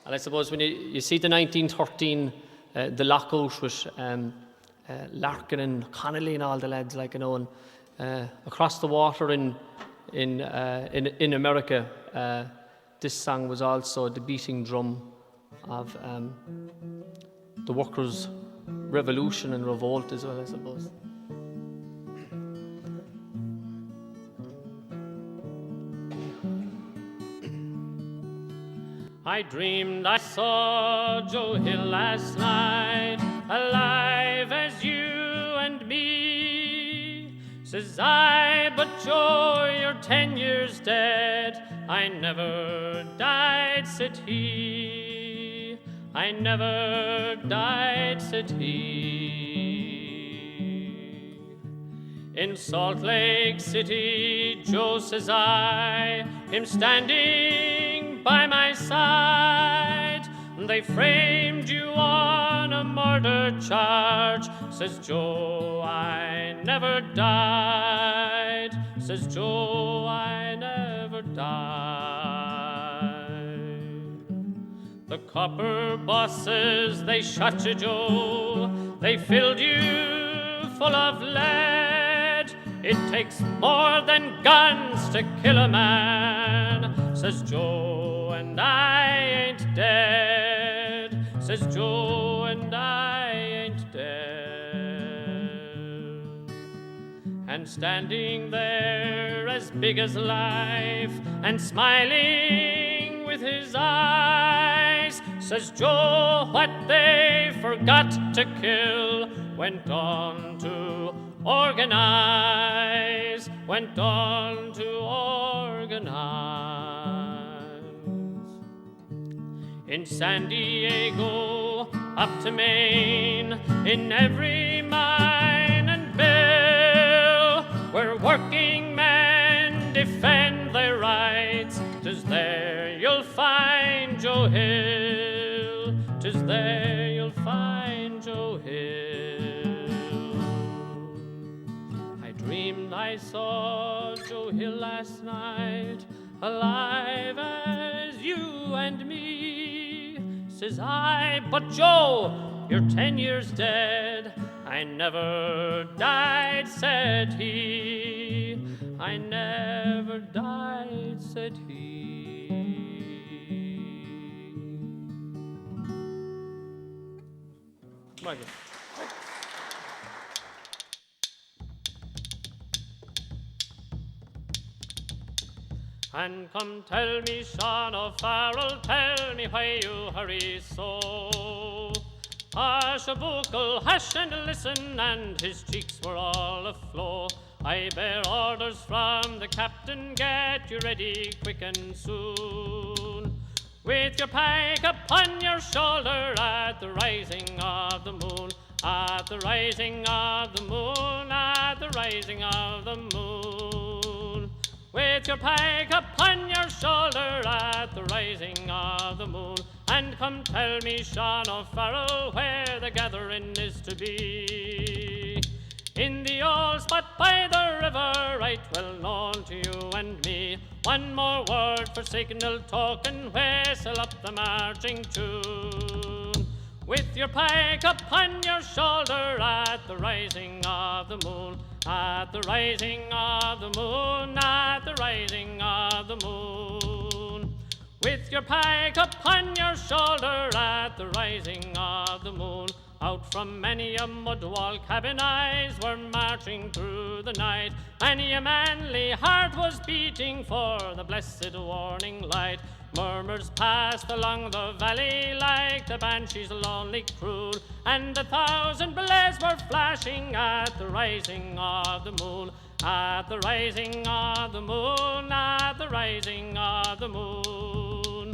And I suppose when you see the 1913, the lockout with Larkin and Connolly and all the lads, like, you know, and across the water in America, this song was also the beating drum of the workers' revolution and revolt as well, I suppose. I dreamed I saw Joe Hill last night, alive as you and me. Says I, but Joe, you're 10 years dead. I never died, said he. I never died, said he. In Salt Lake City, Joe, says I, him standing by my side. They framed you on a murder charge, says Joe, I never died, says Joe, I never died. The copper bosses, they shot you, Joe, they filled you full of lead. It takes more than guns to kill a man, says Joe, and I ain't dead, says Joe, and I ain't dead. And standing there as big as life and smiling with his eyes, says Joe, what they forgot to kill went on to organize, went on to organize. In San Diego, up to Maine, in every mine and mill, where working men defend their rights, 'tis there you'll find Joe Hill, 'tis there you'll find Joe Hill. Dreamed I saw Joe Hill last night, alive as you and me. Says I, but Joe, you're 10 years dead. I never died, said he. I never died, said he. Michael. And come tell me, Sean O'Farrell, tell me why you hurry so. Buckle, hush and listen, and his cheeks were all aflow. I bear orders from the captain, get you ready quick and soon. With your pike upon your shoulder at the rising of the moon, at the rising of the moon, at the rising of the moon. With your pike upon your shoulder at the rising of the moon. And come tell me, Sean O'Farrell, where the gathering is to be. In the old spot by the river, right well known to you and me. One more word for signal token, whistle up the marching tune. With your pike upon your shoulder at the rising of the moon, at the rising of the moon, at the rising of the moon. With your pike upon your shoulder at the rising of the moon. Out from many a mud wall cabin eyes were marching through the night. Many a manly heart was beating for the blessed warning light. Murmurs passed along the valley like the banshee's lonely croon, and 1,000 blaze were flashing at the rising of the moon, at the rising of the moon, at the rising of the moon.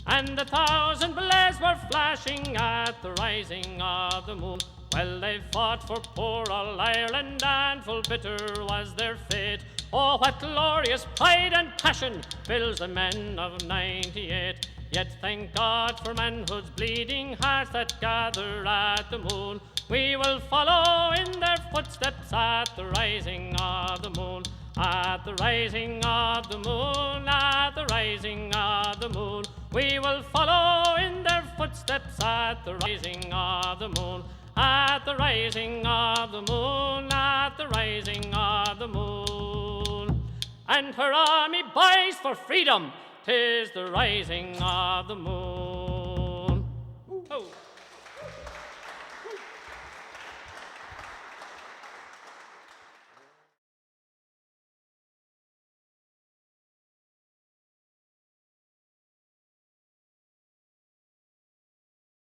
And 1,000 blaze were flashing at the rising of the moon. Well, they fought for poor old Ireland, and full bitter was their fate. Oh, what glorious pride and passion fills the men of '98. Yet thank God for manhood's bleeding hearts that gather at the moon. We will follow in their footsteps at the rising of the moon, At the rising of the moon, at the rising of the moon, we will follow in their footsteps at the rising of the moon. At the rising of the moon, at the rising of the moon. And hurrah, me boys, for freedom! 'Tis the rising of the moon.